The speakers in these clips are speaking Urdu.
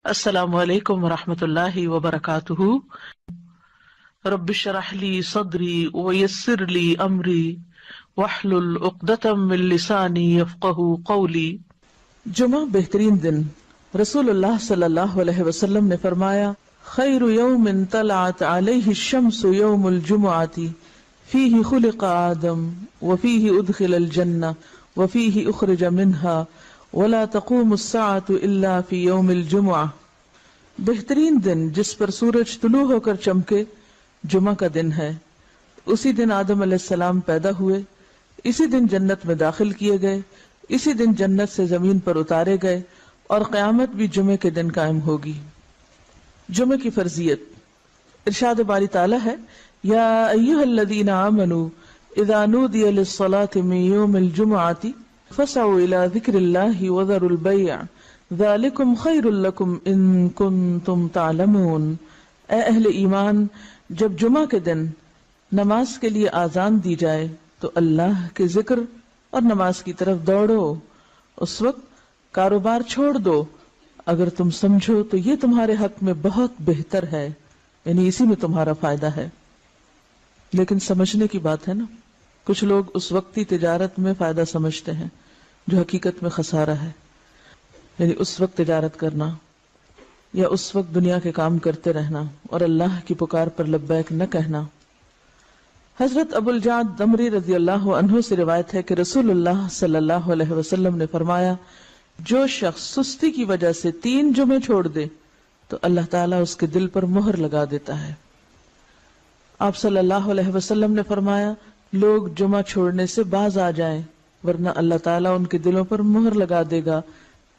السلام علیکم ورحمۃ اللہ وبرکاتہ۔ رب اشرح لی صدری ویسر لی امری واحلل عقدۃ من لسانی یفقہوا قولی۔ جمعہ بہترین دن۔ رسول اللہ صلی اللہ علیہ وسلم نے فرمایا، خیر یوم طلعت علیہ الشمس یوم الجمعۃ فیہ خلق آدم وفیہ ادخل الجنہ وفیہ اخرج منہا ولا تقوم الساعة الا فی یوم الجمعہ۔ بہترین دن جس پر سورج طلوع ہو کر چمکے جمعہ کا دن ہے۔ اسی دن آدم علیہ السلام پیدا ہوئے، اسی دن جنت میں داخل کیے گئے، اسی دن جنت سے زمین پر اتارے گئے، اور قیامت بھی جمعے کے دن قائم ہوگی۔ جمعے کی فرضیت، ارشاد باری تعالی ہے، یا ایھا الذین آمنوا اذا نودی للصلاة من یوم الجمعۃ فسعوا الی ذکر اللہ وذروا البیع ذالکم خیر لکم ان کنتم تعلمون۔ اے اہل ایمان، جب جمعہ کے دن نماز کے لیے آذان دی جائے تو اللہ کے ذکر اور نماز کی طرف دوڑو، اس وقت کاروبار چھوڑ دو، اگر تم سمجھو تو یہ تمہارے حق میں بہت بہتر ہے، یعنی اسی میں تمہارا فائدہ ہے۔ لیکن سمجھنے کی بات ہے نا، کچھ لوگ اس وقتی تجارت میں فائدہ سمجھتے ہیں جو حقیقت میں خسارہ ہے، یعنی اس وقت تجارت کرنا یا اس وقت دنیا کے کام کرتے رہنا اور اللہ کی پکار پر لبیک نہ کہنا۔ حضرت ابو الجعد دمری رضی اللہ عنہ سے روایت ہے کہ رسول اللہ صلی اللہ علیہ وسلم نے فرمایا، جو شخص سستی کی وجہ سے 3 جمعے چھوڑ دے تو اللہ تعالیٰ اس کے دل پر مہر لگا دیتا ہے۔ آپ صلی اللہ علیہ وسلم نے فرمایا، لوگ جمعہ چھوڑنے سے باز آ جائیں ورنہ اللہ تعالیٰ ان کے دلوں پر مہر لگا دے گا،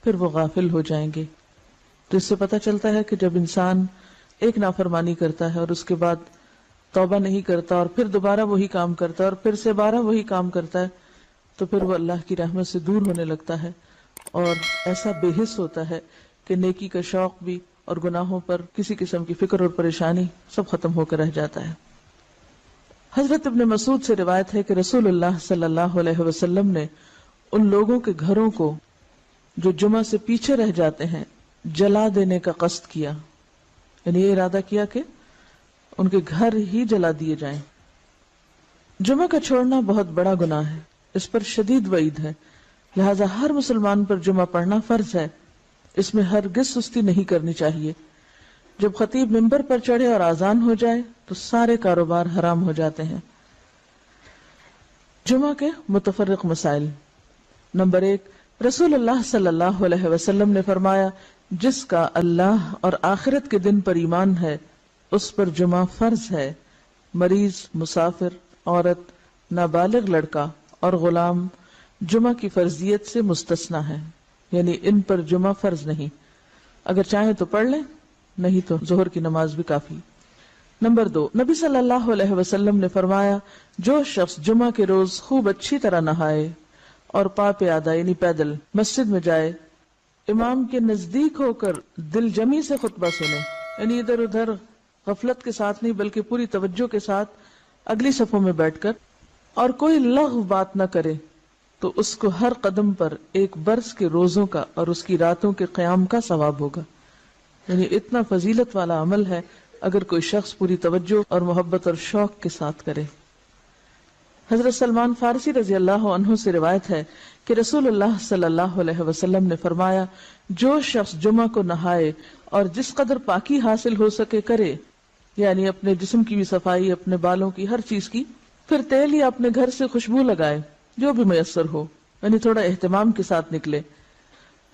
پھر وہ غافل ہو جائیں گے۔ تو اس سے پتہ چلتا ہے کہ جب انسان ایک نافرمانی کرتا ہے اور اس کے بعد توبہ نہیں کرتا اور پھر دوبارہ وہی کام کرتا ہے اور پھر سے 12 وہی کام کرتا ہے تو پھر وہ اللہ کی رحمت سے دور ہونے لگتا ہے اور ایسا بے حس ہوتا ہے کہ نیکی کا شوق بھی اور گناہوں پر کسی قسم کی فکر اور پریشانی سب ختم ہو کر رہ جاتا ہے۔ حضرت ابن مسعود سے روایت ہے کہ رسول اللہ صلی اللہ علیہ وسلم نے ان لوگوں کے گھروں کو جو جمعہ سے پیچھے رہ جاتے ہیں جلا دینے کا قصد کیا، یعنی یہ ارادہ کیا کہ ان کے گھر ہی جلا دیے جائیں۔ جمعہ کا چھوڑنا بہت بڑا گناہ ہے، اس پر شدید وعید ہے، لہذا ہر مسلمان پر جمعہ پڑھنا فرض ہے، اس میں ہرگز سستی نہیں کرنی چاہیے۔ جب خطیب ممبر پر چڑھے اور آذان ہو جائے تو سارے کاروبار حرام ہو جاتے ہیں۔ جمعہ کے متفرق مسائل۔ نمبر 1، رسول اللہ صلی اللہ علیہ وسلم نے فرمایا، جس کا اللہ اور آخرت کے دن پر ایمان ہے اس پر جمعہ فرض ہے۔ مریض، مسافر، عورت، نابالغ لڑکا اور غلام جمعہ کی فرضیت سے مستثنی ہے، یعنی ان پر جمعہ فرض نہیں، اگر چاہیں تو پڑھ لیں، نہیں تو ظہر کی نماز بھی کافی۔ نمبر 2، نبی صلی اللہ علیہ وسلم نے فرمایا، جو شخص جمعہ کے روز خوب اچھی طرح نہائے اور پا پیادہ یعنی پیدل مسجد میں جائے، امام کے نزدیک ہو کر دل جمی سے خطبہ سنے، یعنی ادھر ادھر غفلت کے ساتھ نہیں بلکہ پوری توجہ کے ساتھ اگلی صفوں میں بیٹھ کر، اور کوئی لغو بات نہ کرے، تو اس کو ہر قدم پر 1 برس کے روزوں کا اور اس کی راتوں کے قیام کا ثواب ہوگا، یعنی اتنا فضیلت والا عمل ہے اگر کوئی شخص پوری توجہ اور محبت اور شوق کے ساتھ کرے۔ حضرت سلمان فارسی رضی اللہ عنہ سے روایت ہے کہ رسول اللہ صلی اللہ علیہ وسلم نے فرمایا، جو شخص جمعہ کو نہائے اور جس قدر پاکی حاصل ہو سکے کرے، یعنی اپنے جسم کی بھی صفائی، اپنے بالوں کی، ہر چیز کی، پھر تیل یا اپنے گھر سے خوشبو لگائے جو بھی میسر ہو، یعنی تھوڑا اہتمام کے ساتھ نکلے،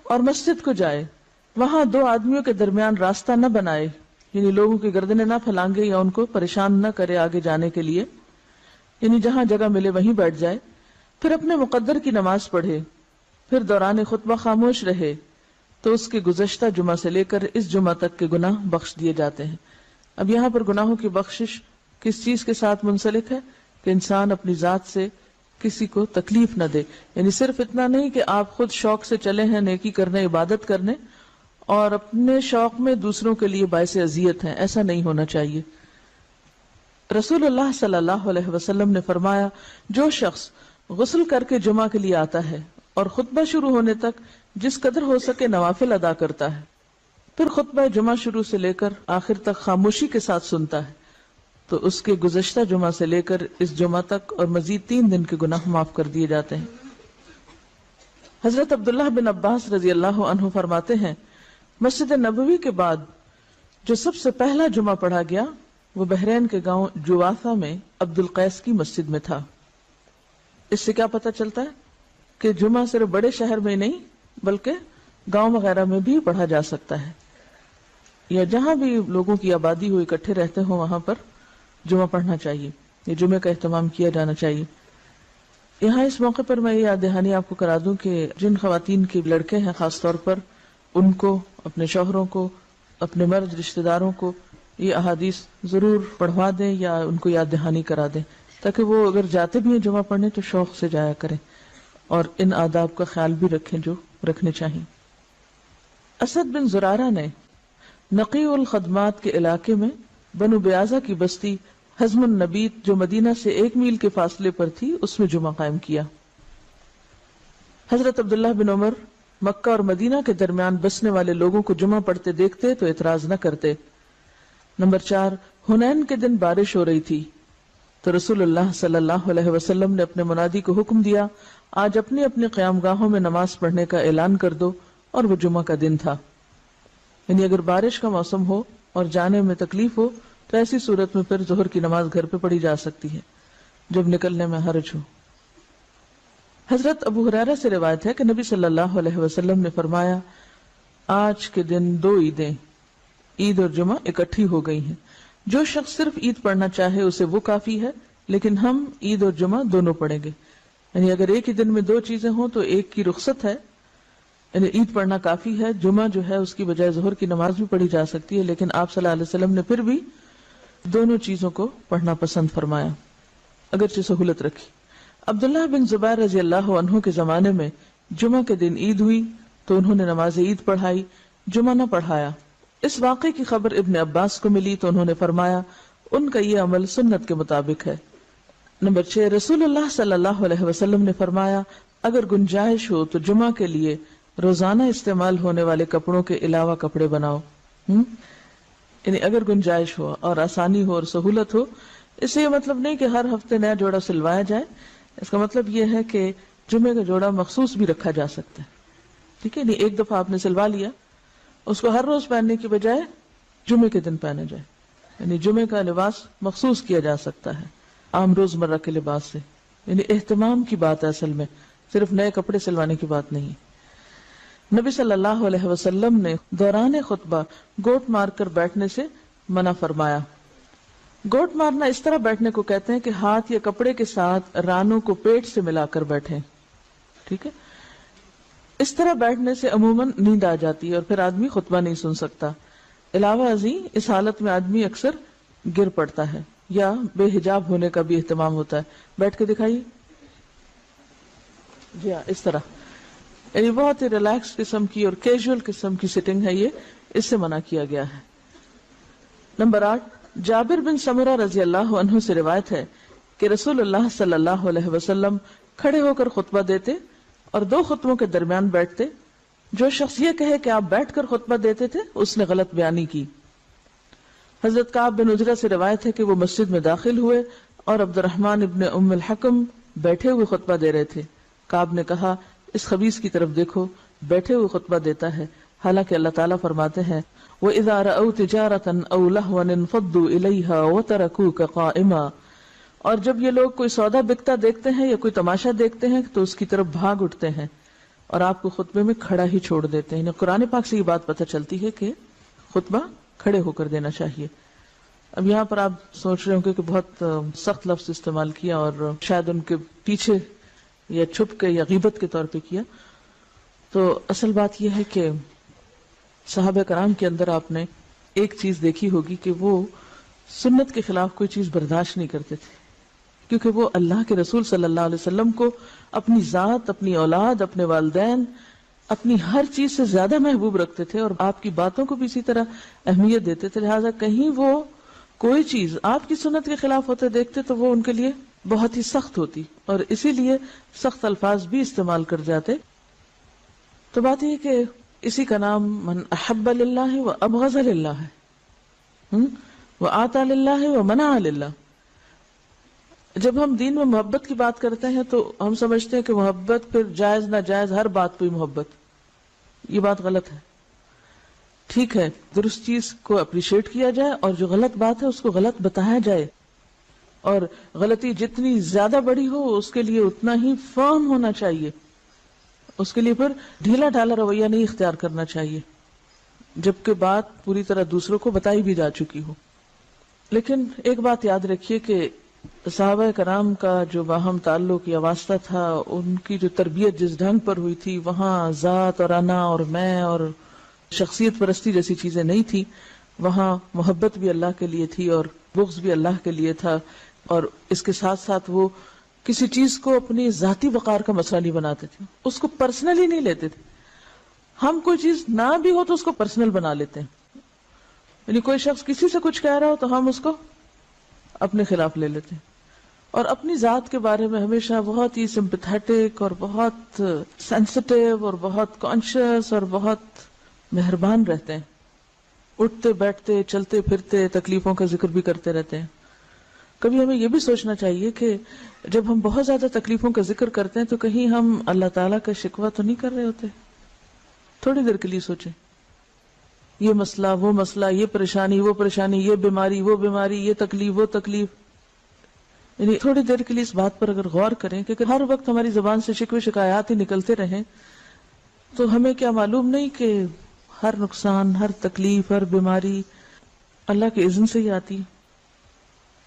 اور مسجد کو جائے، وہاں 2 آدمیوں کے درمیان راستہ نہ بنائے، یعنی لوگوں کی گردنیں نہ پھلانگے یا ان کو پریشان نہ کرے آگے جانے کے لیے، یعنی جہاں جگہ ملے وہیں بیٹھ جائے، پھر اپنے مقدر کی نماز پڑھے، پھر دوران خطبہ خاموش رہے، تو اس کے گزشتہ جمعہ سے لے کر اس جمعہ تک کے گناہ بخش دیے جاتے ہیں۔ اب یہاں پر گناہوں کی بخشش کس چیز کے ساتھ منسلک ہے کہ انسان اپنی ذات سے کسی کو تکلیف نہ دے، یعنی صرف اتنا نہیں کہ آپ خود شوق سے چلے ہیں نیکی کرنے، عبادت کرنے، اور اپنے شوق میں دوسروں کے لیے باعث اذیت ہیں، ایسا نہیں ہونا چاہیے۔ رسول اللہ صلی اللہ علیہ وسلم نے فرمایا، جو شخص غسل کر کے جمعہ کے لیے آتا ہے اور خطبہ شروع ہونے تک جس قدر ہو سکے نوافل ادا کرتا ہے، پھر خطبہ جمعہ شروع سے لے کر آخر تک خاموشی کے ساتھ سنتا ہے تو اس کے گزشتہ جمعہ سے لے کر اس جمعہ تک اور مزید 3 دن کے گناہ معاف کر دیے جاتے ہیں۔ حضرت عبداللہ بن عباس رضی اللہ عنہ فرماتے ہیں مسجد نبوی کے بعد جو سب سے پہلا جمعہ پڑھا گیا وہ بحرین کے گاؤں جوافہ میں عبد القیس کی مسجد میں تھا۔ اس سے کیا پتہ چلتا ہے کہ جمعہ صرف بڑے شہر میں نہیں بلکہ گاؤں وغیرہ میں بھی پڑھا جا سکتا ہے، یا جہاں بھی لوگوں کی آبادی ہو اکٹھے رہتے ہوں وہاں پر جمعہ پڑھنا چاہیے، یہ جمعے کا اہتمام کیا جانا چاہیے۔ یہاں اس موقع پر میں یہ یاد دہانی آپ کو کرا دوں کہ جن خواتین کے لڑکے ہیں خاص طور پر ان کو، اپنے شوہروں کو، اپنے مرد رشتہ داروں کو یہ احادیث ضرور پڑھوا دیں یا ان کو یاد دہانی کرا دیں تاکہ وہ اگر جاتے بھی ہیں جمعہ پڑھنے تو شوق سے جایا کریں اور ان آداب کا خیال بھی رکھیں جو رکھنے چاہیے۔ اسد بن زرارہ نے نقی الخدمات کے علاقے میں بنو بیازہ کی بستی حزم النبیت جو مدینہ سے 1 میل کے فاصلے پر تھی اس میں جمعہ قائم کیا۔ حضرت عبداللہ بن عمر مکہ اور مدینہ کے درمیان بسنے والے لوگوں کو جمعہ پڑھتے دیکھتے تو اعتراض نہ کرتے۔ نمبر 4، حنین کے دن بارش ہو رہی تھی تو رسول اللہ صلی اللہ علیہ وسلم نے اپنے منادی کو حکم دیا آج اپنی اپنی قیام گاہوں میں نماز پڑھنے کا اعلان کر دو، اور وہ جمعہ کا دن تھا۔ یعنی اگر بارش کا موسم ہو اور جانے میں تکلیف ہو تو ایسی صورت میں پھر ظہر کی نماز گھر پہ پڑھی جا سکتی ہے جب نکلنے میں حرج ہو۔ حضرت ابو ہریرہ سے روایت ہے کہ نبی صلی اللہ علیہ وسلم نے فرمایا آج کے دن 2 عیدیں عید اور جمعہ اکٹھی ہو گئی ہیں، جو شخص صرف عید پڑھنا چاہے اسے وہ کافی ہے، لیکن ہم عید اور جمعہ دونوں پڑھیں گے۔ یعنی اگر ایک ہی دن میں 2 چیزیں ہوں تو ایک کی رخصت ہے، یعنی عید پڑھنا کافی ہے، جمعہ جو ہے اس کی بجائے ظہر کی نماز بھی پڑھی جا سکتی ہے، لیکن آپ صلی اللہ علیہ وسلم نے پھر بھی دونوں چیزوں کو پڑھنا پسند فرمایا اگرچہ سہولت رکھی۔ عبداللہ بن زبیر رضی اللہ عنہ کے زمانے میں جمعہ کے دن عید ہوئی تو انہوں نے نماز عید پڑھائی، جمعہ نہ پڑھایا۔ اس واقعے کی خبر ابن عباس کو ملی تو انہوں نے فرمایا ان کا یہ عمل سنت کے مطابق ہے۔ نمبر 6، رسول اللہ صلی اللہ علیہ وسلم نے فرمایا اگر گنجائش ہو تو جمعہ کے لیے روزانہ استعمال ہونے والے کپڑوں کے علاوہ کپڑے بناؤ۔ یعنی اگر گنجائش ہو اور آسانی ہو اور سہولت ہو، اس سے یہ مطلب نہیں کہ ہر ہفتے نیا جوڑا سلوایا جائے، اس کا مطلب یہ ہے کہ جمعے کا جوڑا مخصوص بھی رکھا جا سکتا ہے، ٹھیک ہے، نہیں ایک دفعہ آپ نے سلوا لیا، اس کو ہر روز پہننے کی بجائے جمعے کے دن پہنا جائے، یعنی جمعے کا لباس مخصوص کیا جا سکتا ہے عام روزمرہ کے لباس سے۔ یعنی اہتمام کی بات ہے اصل میں، صرف نئے کپڑے سلوانے کی بات نہیں۔ نبی صلی اللہ علیہ وسلم نے دوران خطبہ گوٹ مار کر بیٹھنے سے منع فرمایا۔ گوٹ مارنا اس طرح بیٹھنے کو کہتے ہیں کہ ہاتھ یا کپڑے کے ساتھ رانوں کو پیٹ سے ملا کر بیٹھیں، ٹھیک ہے۔ اس طرح بیٹھنے سے عموماً نیند آ جاتی ہے اور پھر آدمی خطبہ نہیں سن سکتا۔ علاوہ ازیں اس حالت میں آدمی اکثر گر پڑتا ہے یا بے حجاب ہونے کا بھی اہتمام ہوتا ہے۔ بیٹھ کے دکھائیے، جی ہاں، اس طرح، یعنی بہت ہی ریلیکس قسم کی اور کیجول قسم کی سٹنگ ہے، یہ اس سے منع کیا گیا ہے۔ نمبر 8، جابر بن سمرہ رضی اللہ عنہ سے روایت ہے کہ رسول اللہ صلی اللہ علیہ وسلم کھڑے ہو کر خطبہ دیتے اور 2 خطبوں کے درمیان بیٹھتے۔ جو شخص یہ کہے کہ آپ بیٹھ کر خطبہ دیتے تھے اس نے غلط بیانی کی۔ حضرت کعب بن عجرہ سے روایت ہے کہ وہ مسجد میں داخل ہوئے اور عبد الرحمن ابن ام الحکم بیٹھے ہوئے خطبہ دے رہے تھے۔ کعب نے کہا اس خبیث کی طرف دیکھو، بیٹھے ہوئے خطبہ دیتا ہے، حالانکہ اللہ تعالیٰ فرماتے ہیں وَإِذَا رَأَوْا تِجَارَةً أَوْ لَهْوًا انفضوا إِلَيْهَا وَتَرَكُوكَ قَائِمًا، اور جب یہ لوگ کوئی سودا بکتا دیکھتے ہیں یا کوئی تماشا دیکھتے ہیں تو اس کی طرف بھاگ اٹھتے ہیں اور آپ کو خطبے میں کھڑا ہی چھوڑ دیتے ہیں۔ قرآن پاک سے یہ بات پتہ چلتی ہے کہ خطبہ کھڑے ہو کر دینا چاہیے۔ اب یہاں پر آپ سوچ رہے ہوں کہ بہت سخت لفظ استعمال کیا اور شاید ان کے پیچھے یا چھپ کے یا غیبت کے طور پہ کیا، تو اصل بات یہ ہے کہ صحابہ کرام کے اندر آپ نے ایک چیز دیکھی ہوگی کہ وہ سنت کے خلاف کوئی چیز برداشت نہیں کرتے تھے، کیونکہ وہ اللہ کے رسول صلی اللہ علیہ وسلم کو اپنی ذات، اپنی اولاد، اپنے والدین، اپنی ہر چیز سے زیادہ محبوب رکھتے تھے اور آپ کی باتوں کو بھی اسی طرح اہمیت دیتے تھے، لہٰذا کہیں وہ کوئی چیز آپ کی سنت کے خلاف ہوتے دیکھتے تو وہ ان کے لیے بہت ہی سخت ہوتی اور اسی لیے سخت الفاظ بھی استعمال کر جاتے۔ تو بات یہ کہ اسی کا نام من احب للہ و ابغض للہ ہے، و آتا للہ و منع للہ۔ جب ہم دین میں محبت کی بات کرتے ہیں تو ہم سمجھتے ہیں کہ محبت پھر جائز ناجائز ہر بات پہ محبت، یہ بات غلط ہے۔ ٹھیک ہے، درست چیز کو اپریشیٹ کیا جائے اور جو غلط بات ہے اس کو غلط بتایا جائے، اور غلطی جتنی زیادہ بڑی ہو اس کے لیے اتنا ہی فرم ہونا چاہیے، اس کے لیے پھر ڈھیلا ڈھالا رویہ نہیں اختیار کرنا چاہیے، جبکہ بات پوری طرح دوسروں کو بتائی بھی جا چکی ہو۔ لیکن ایک بات یاد رکھیے کہ صحابہ کرام کا جو باہم تعلق یا واسطہ تھا، ان کی جو تربیت جس ڈھنگ پر ہوئی تھی، وہاں ذات اور انا اور میں اور شخصیت پرستی جیسی چیزیں نہیں تھی، وہاں محبت بھی اللہ کے لیے تھی اور بغض بھی اللہ کے لیے تھا، اور اس کے ساتھ ساتھ وہ کسی چیز کو اپنی ذاتی وقار کا مسئلہ نہیں بناتے تھے، اس کو پرسنلی نہیں لیتے تھے۔ ہم کوئی چیز نہ بھی ہو تو اس کو پرسنل بنا لیتے ہیں، یعنی کوئی شخص کسی سے کچھ کہہ رہا ہو تو ہم اس کو اپنے خلاف لے لیتے ہیں، اور اپنی ذات کے بارے میں ہمیشہ بہت ہی سمپیتھیٹک اور بہت سینسٹیو اور بہت کانشیس اور بہت مہربان رہتے ہیں، اٹھتے بیٹھتے چلتے پھرتے تکلیفوں کا ذکر بھی کرتے رہتے ہیں۔ کبھی ہمیں یہ بھی سوچنا چاہیے کہ جب ہم بہت زیادہ تکلیفوں کا ذکر کرتے ہیں تو کہیں ہم اللہ تعالیٰ کا شکوہ تو نہیں کر رہے ہوتے؟ تھوڑی دیر کے لیے سوچیں، یہ مسئلہ وہ مسئلہ، یہ پریشانی وہ پریشانی، یہ بیماری وہ بیماری، یہ تکلیف وہ تکلیف، یعنی تھوڑی دیر کے لیے اس بات پر اگر غور کریں کہ ہر وقت ہماری زبان سے شکوے شکایات ہی نکلتے رہیں تو ہمیں کیا معلوم نہیں کہ ہر نقصان، ہر تکلیف، ہر بیماری اللہ کے اذن سے ہی آتی ہے،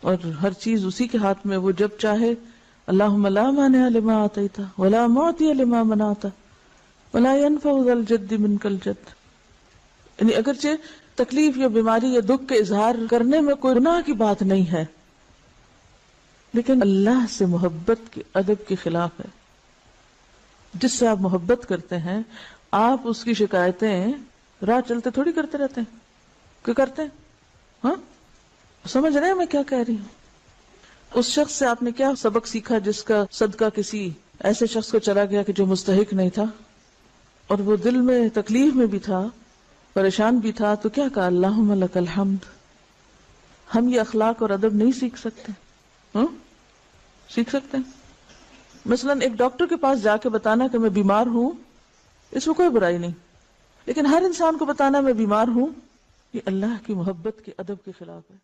اور ہر چیز اسی کے ہاتھ میں، وہ جب چاہے۔ اللہم لا مانع لما آتیت ولا معطی لما منعت ولا ينفع ذا الجد منک الجد۔ یعنی اگرچہ تکلیف یا بیماری یا دکھ کے اظہار کرنے میں کوئی گناہ کی بات نہیں ہے، لیکن اللہ سے محبت کے ادب کے خلاف ہے۔ جس سے آپ محبت کرتے ہیں آپ اس کی شکایتیں راہ چلتے تھوڑی کرتے رہتے ہیں، کیوں کرتے ہیں؟ ہاں، سمجھ رہے ہیں میں کیا کہہ رہی ہوں؟ اس شخص سے آپ نے کیا سبق سیکھا جس کا صدقہ کسی ایسے شخص کو چلا گیا کہ جو مستحق نہیں تھا، اور وہ دل میں تکلیف میں بھی تھا، پریشان بھی تھا، تو کیا کہا؟ اللہم لک الحمد۔ ہم یہ اخلاق اور ادب نہیں سیکھ سکتے؟ ہاں سیکھ سکتے ہیں۔ مثلا ایک ڈاکٹر کے پاس جا کے بتانا کہ میں بیمار ہوں، اس میں کوئی برائی نہیں، لیکن ہر انسان کو بتانا میں بیمار ہوں، یہ اللہ کی محبت کے ادب کے خلاف ہے۔